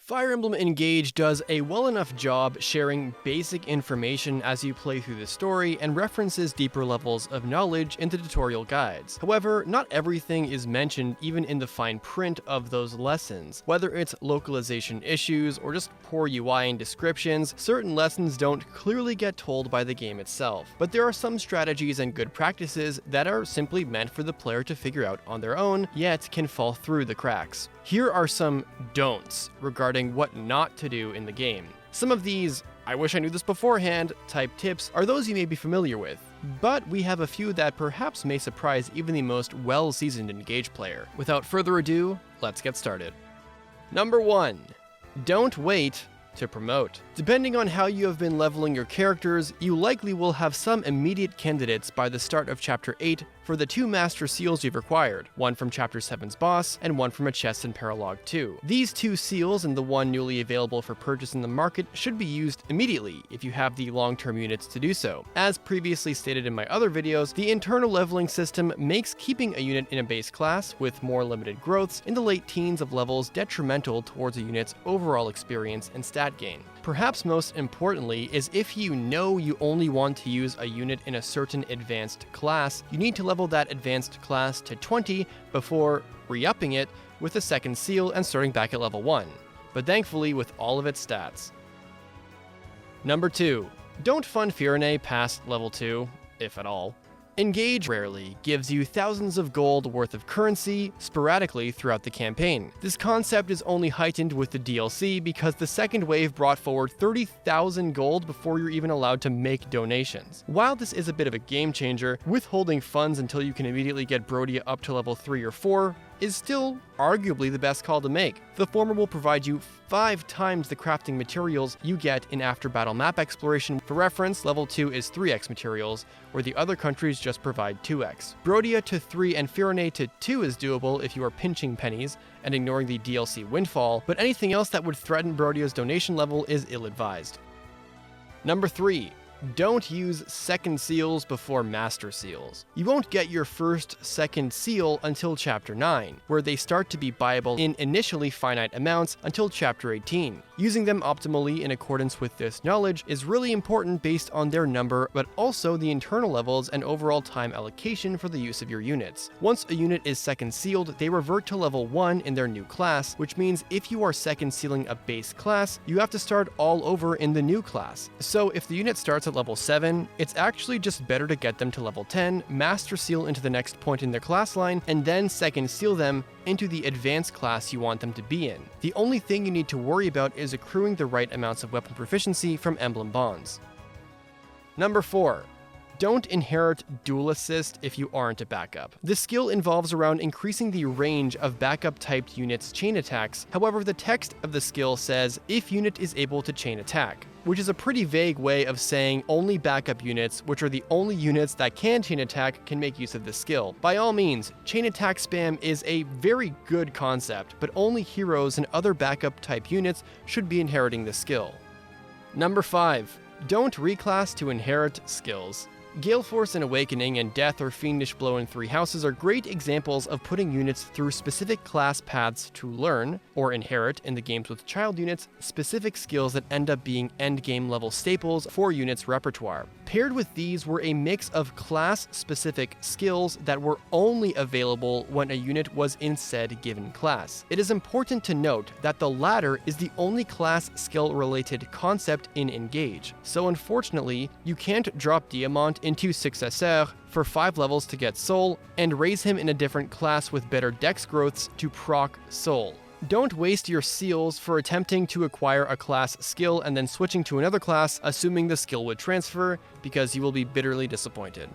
Fire Emblem Engage does a well enough job sharing basic information as you play through the story and references deeper levels of knowledge in the tutorial guides. However, not everything is mentioned even in the fine print of those lessons. Whether it's localization issues or just poor UI and descriptions, certain lessons don't clearly get told by the game itself. But there are some strategies and good practices that are simply meant for the player to figure out on their own, yet can fall through the cracks. Here are some don'ts regarding what not to do in the game. Some of these "I wish I knew this beforehand" type tips are those you may be familiar with, but we have a few that perhaps may surprise even the most well-seasoned Engage player. Without further ado, let's get started. Number 1. Don't wait to promote. Depending on how you have been leveling your characters, you likely will have some immediate candidates by the start of Chapter 8 for the 2 Master Seals you've acquired, one from Chapter 7's boss and one from a chest in Paralogue 2. These 2 seals and the one newly available for purchase in the market should be used immediately if you have the long-term units to do so. As previously stated in my other videos, the internal leveling system makes keeping a unit in a base class with more limited growths in the late teens of levels detrimental towards a unit's overall experience and stat gain. Perhaps most importantly is if you know you only want to use a unit in a certain advanced class, you need to level that advanced class to 20 before re-upping it with a second seal and starting back at level 1, but thankfully with all of its stats. Number 2. Don't fund Firene past level 2, if at all. Engage rarely gives you thousands of gold worth of currency sporadically throughout the campaign. This concept is only heightened with the DLC because the second wave brought forward 30,000 gold before you're even allowed to make donations. While this is a bit of a game changer, withholding funds until you can immediately get Brodia up to level 3 or 4 is still arguably the best call to make. The former will provide you 5 times the crafting materials you get in after battle map exploration. For reference, level 2 is 3x materials, where the other countries just provide 2x. Brodia to 3 and Firene to 2 is doable if you are pinching pennies and ignoring the DLC windfall, but anything else that would threaten Brodia's donation level is ill-advised. Number 3. Don't use second seals before master seals. You won't get your first second seal until Chapter 9, where they start to be buyable in initially finite amounts until Chapter 18. Using them optimally in accordance with this knowledge is really important based on their number, but also the internal levels and overall time allocation for the use of your units. Once a unit is second sealed, they revert to level 1 in their new class, which means if you are second sealing a base class, you have to start all over in the new class. So if the unit starts at level 7, it's actually just better to get them to level 10, master seal into the next point in their class line, and then second seal them into the advanced class you want them to be in. The only thing you need to worry about is accruing the right amounts of weapon proficiency from emblem bonds. Number 4. Don't inherit Dual Assist if you aren't a backup. This skill involves around increasing the range of backup-typed units' chain attacks. However, the text of the skill says, if unit is able to chain attack, which is a pretty vague way of saying only backup units, which are the only units that can chain attack, can make use of this skill. By all means, chain attack spam is a very good concept, but only heroes and other backup-type units should be inheriting this skill. Number 5. Don't reclass to inherit skills. Gale Force and Awakening and Death or Fiendish Blow in 3 Houses are great examples of putting units through specific class paths to learn, or inherit in the games with child units, specific skills that end up being endgame level staples for units' repertoire. Paired with these were a mix of class-specific skills that were only available when a unit was in said given class. It is important to note that the latter is the only class skill-related concept in Engage, so unfortunately, you can't drop Diamant into Successeur for 5 levels to get Soul, and raise him in a different class with better dex growths to proc Soul. Don't waste your seals for attempting to acquire a class skill and then switching to another class, assuming the skill would transfer, because you will be bitterly disappointed.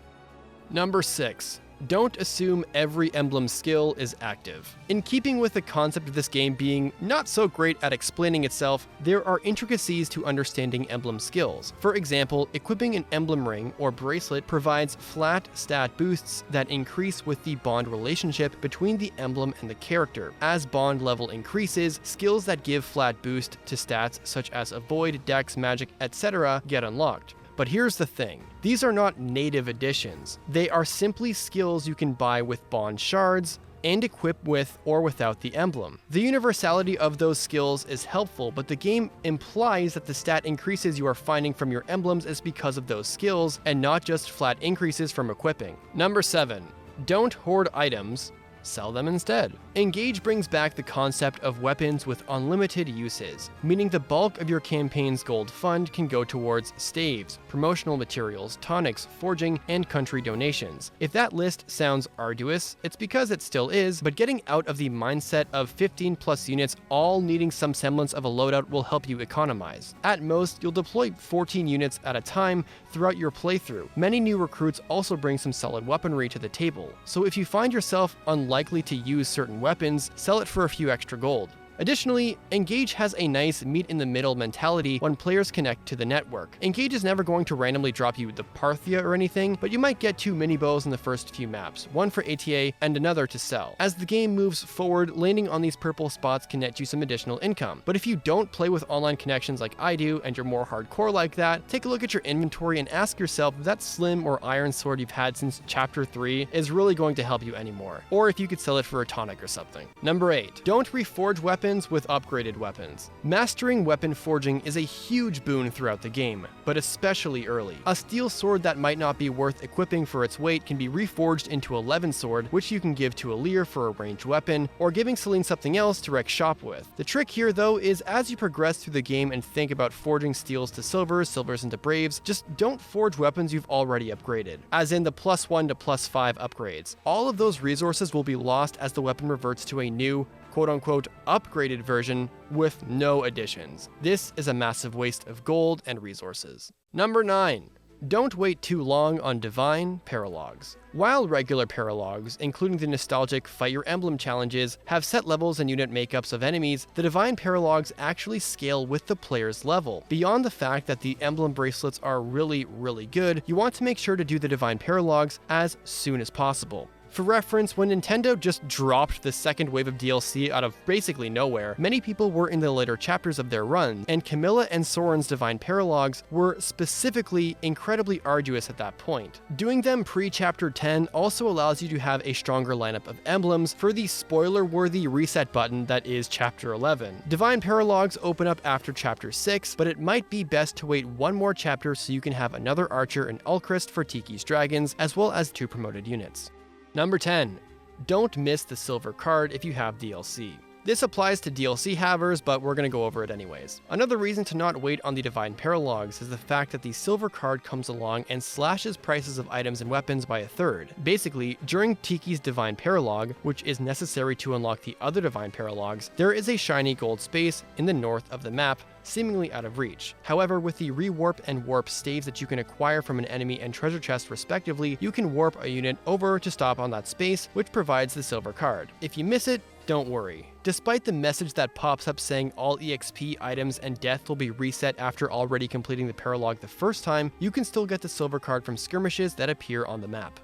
Number 6. Don't assume every emblem skill is active. In keeping with the concept of this game being not so great at explaining itself, there are intricacies to understanding emblem skills. For example, equipping an emblem ring or bracelet provides flat stat boosts that increase with the bond relationship between the emblem and the character. As bond level increases, skills that give flat boost to stats such as Avoid, Dex, Magic, etc. get unlocked. But here's the thing, these are not native additions. They are simply skills you can buy with bond shards, and equip with or without the emblem. The universality of those skills is helpful, but the game implies that the stat increases you are finding from your emblems is because of those skills, and not just flat increases from equipping. Number 7. Don't hoard items, sell them instead. Engage brings back the concept of weapons with unlimited uses, meaning the bulk of your campaign's gold fund can go towards staves, promotional materials, tonics, forging, and country donations. If that list sounds arduous, it's because it still is, but getting out of the mindset of 15 plus units all needing some semblance of a loadout will help you economize. At most, you'll deploy 14 units at a time throughout your playthrough. Many new recruits also bring some solid weaponry to the table, so if you find yourself unlikely to use certain weapons, sell it for a few extra gold. Additionally, Engage has a nice meet-in-the-middle mentality when players connect to the network. Engage is never going to randomly drop you the Parthia or anything, but you might get 2 mini bows in the first few maps, one for ATA and another to sell. As the game moves forward, landing on these purple spots can net you some additional income. But if you don't play with online connections like I do, and you're more hardcore like that, take a look at your inventory and ask yourself if that slim or iron sword you've had since Chapter 3 is really going to help you anymore, or if you could sell it for a tonic or something. Number 8. Don't reforge weapons with upgraded weapons. Mastering weapon forging is a huge boon throughout the game, but especially early. A steel sword that might not be worth equipping for its weight can be reforged into a levin sword, which you can give to Alir for a ranged weapon, or giving Celine something else to wreck shop with. The trick here though is as you progress through the game and think about forging steels to silvers, silvers into braves, just don't forge weapons you've already upgraded, as in the +1 to +5 upgrades. All of those resources will be lost as the weapon reverts to a new, quote-unquote upgraded version with no additions. This is a massive waste of gold and resources. Number 9. Don't wait too long on divine paralogues. While regular paralogues, including the nostalgic Fight Your Emblem challenges, have set levels and unit makeups of enemies, the divine paralogues actually scale with the player's level. Beyond the fact that the emblem bracelets are really good, you want to make sure to do the divine paralogues as soon as possible. For reference, when Nintendo just dropped the second wave of DLC out of basically nowhere, many people were in the later chapters of their run, and Camilla and Soren's divine paralogues were specifically incredibly arduous at that point. Doing them pre-Chapter 10 also allows you to have a stronger lineup of emblems for the spoiler-worthy reset button that is Chapter 11. Divine paralogues open up after Chapter 6, but it might be best to wait one more chapter so you can have another archer and Ulchrist for Tiki's dragons, as well as 2 promoted units. Number 10. Don't miss the silver card if you have DLC. This applies to DLC havers, but we're going to go over it anyways. Another reason to not wait on the divine paralogues is the fact that the silver card comes along and slashes prices of items and weapons by 1/3. Basically, during Tiki's divine paralogue, which is necessary to unlock the other divine paralogues, there is a shiny gold space in the north of the map, seemingly out of reach. However, with the rewarp and warp staves that you can acquire from an enemy and treasure chest respectively, you can warp a unit over to stop on that space, which provides the silver card. If you miss it, don't worry. Despite the message that pops up saying all EXP items and death will be reset after already completing the paralogue the first time, you can still get the silver card from skirmishes that appear on the map.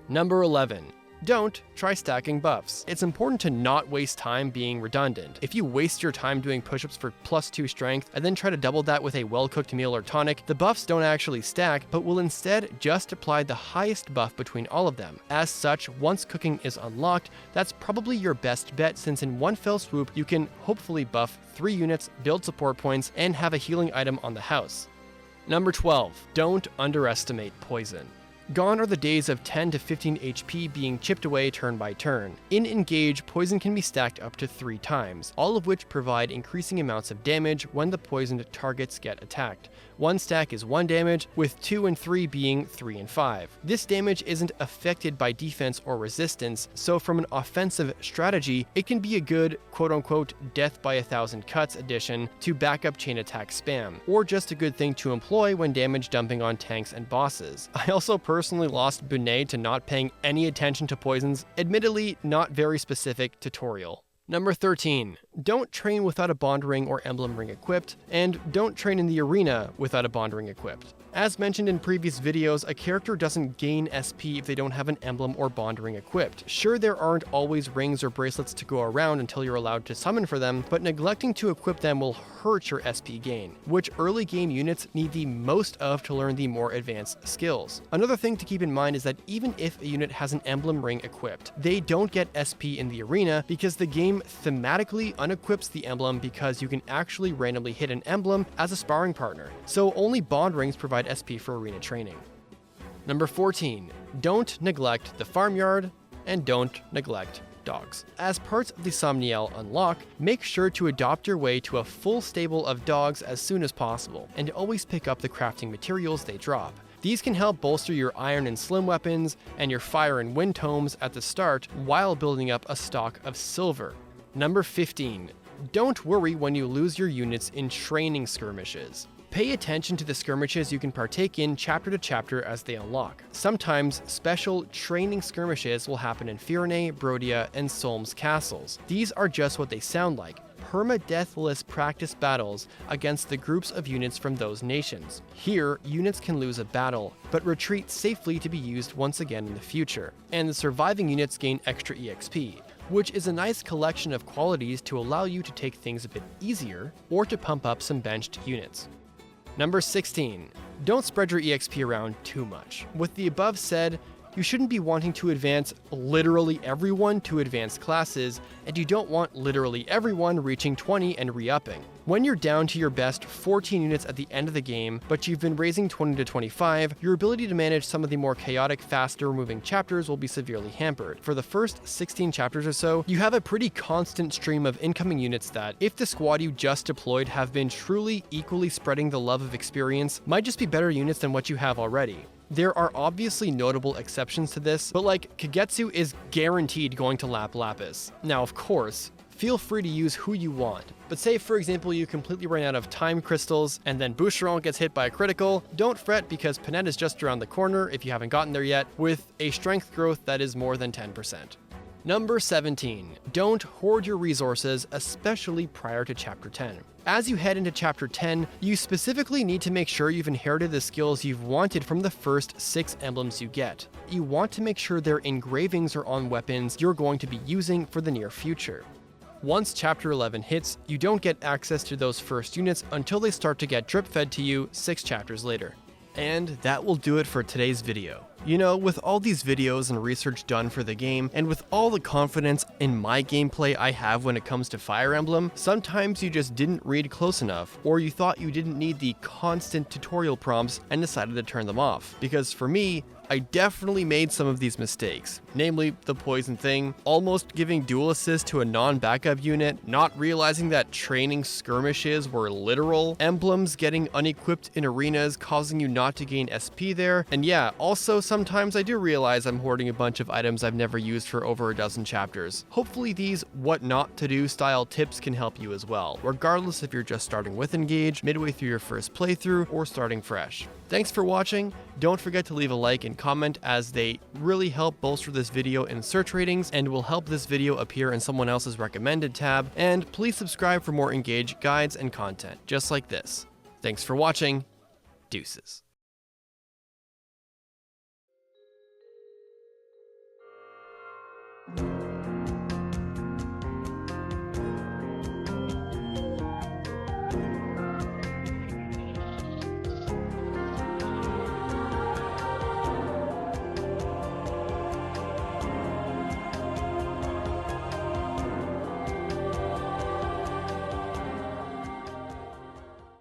Number 11. Don't try stacking buffs. It's important to not waste time being redundant. If you waste your time doing push-ups for +2 strength and then try to double that with a well-cooked meal or tonic, the buffs don't actually stack, but will instead just apply the highest buff between all of them. As such, once cooking is unlocked, that's probably your best bet, since in one fell swoop you can hopefully buff 3 units, build support points, and have a healing item on the house. Number 12. Don't underestimate poison. Gone are the days of 10 to 15 HP being chipped away turn by turn. In Engage, poison can be stacked up to 3 times, all of which provide increasing amounts of damage when the poisoned targets get attacked. One stack is 1 damage, with 2 and 3 being 3 and 5. This damage isn't affected by defense or resistance, so from an offensive strategy, it can be a good quote-unquote death by 1,000 cuts addition to backup chain attack spam, or just a good thing to employ when damage dumping on tanks and bosses. I also personally lost Bunei to not paying any attention to poisons, admittedly not very specific tutorial. Number 13. don't train without a bond ring or emblem ring equipped, and don't train in the arena without a bond ring equipped. As mentioned in previous videos, a character doesn't gain SP if they don't have an emblem or bond ring equipped. Sure, there aren't always rings or bracelets to go around until you're allowed to summon for them, but neglecting to equip them will hurt your SP gain, which early game units need the most of to learn the more advanced skills. Another thing to keep in mind is that even if a unit has an emblem ring equipped, they don't get SP in the arena because the game thematically unequips the emblem because you can actually randomly hit an emblem as a sparring partner. So only bond rings provide SP for arena training. Number 14, don't neglect the farmyard and don't neglect dogs. As parts of the Somniel unlock, make sure to adopt your way to a full stable of dogs as soon as possible, and always pick up the crafting materials they drop. These can help bolster your iron and slim weapons and your fire and wind tomes at the start while building up a stock of silver. Number 15, don't worry when you lose your units in training skirmishes. Pay attention to the skirmishes you can partake in chapter to chapter as they unlock. Sometimes special training skirmishes will happen in Firene, Brodia, and Solm's castles. These are just what they sound like, permadeathless practice battles against the groups of units from those nations. Here, units can lose a battle, but retreat safely to be used once again in the future, and the surviving units gain extra EXP, which is a nice collection of qualities to allow you to take things a bit easier or to pump up some benched units. Number 16, don't spread your EXP around too much. With the above said, you shouldn't be wanting to advance literally everyone to advanced classes, and you don't want literally everyone reaching 20 and re-upping. When you're down to your best 14 units at the end of the game, but you've been raising 20 to 25, your ability to manage some of the more chaotic, faster moving chapters will be severely hampered. For the first 16 chapters or so, you have a pretty constant stream of incoming units that, if the squad you just deployed have been truly equally spreading the love of experience, might just be better units than what you have already. There are obviously notable exceptions to this, but like Kagetsu is guaranteed going to lap Lapis. Now of course, feel free to use who you want, but say for example you completely run out of time crystals and then Boucheron gets hit by a critical, don't fret because Panette is just around the corner if you haven't gotten there yet, with a strength growth that is more than 10%. Number 17, don't hoard your resources, especially prior to Chapter 10. As you head into Chapter 10, you specifically need to make sure you've inherited the skills you've wanted from the first 6 emblems you get. You want to make sure their engravings are on weapons you're going to be using for the near future. Once Chapter 11 hits, you don't get access to those first units until they start to get drip-fed to you 6 chapters later. And that will do it for today's video. You know, with all these videos and research done for the game, and with all the confidence in my gameplay I have when it comes to Fire Emblem, sometimes you just didn't read close enough, or you thought you didn't need the constant tutorial prompts and decided to turn them off. Because for me, I definitely made some of these mistakes, namely the poison thing, almost giving dual assist to a non-backup unit, not realizing that training skirmishes were literal, emblems getting unequipped in arenas causing you not to gain SP there, and yeah, also sometimes I do realize I'm hoarding a bunch of items I've never used for over a dozen chapters. Hopefully these what not to do style tips can help you as well, regardless if you're just starting with Engage, midway through your first playthrough, or starting fresh. Thanks for watching. Don't forget to leave a like and comment as they really help bolster this video in search ratings and will help this video appear in someone else's recommended tab. And please subscribe for more Engage guides and content just like this. Thanks for watching. Deuces.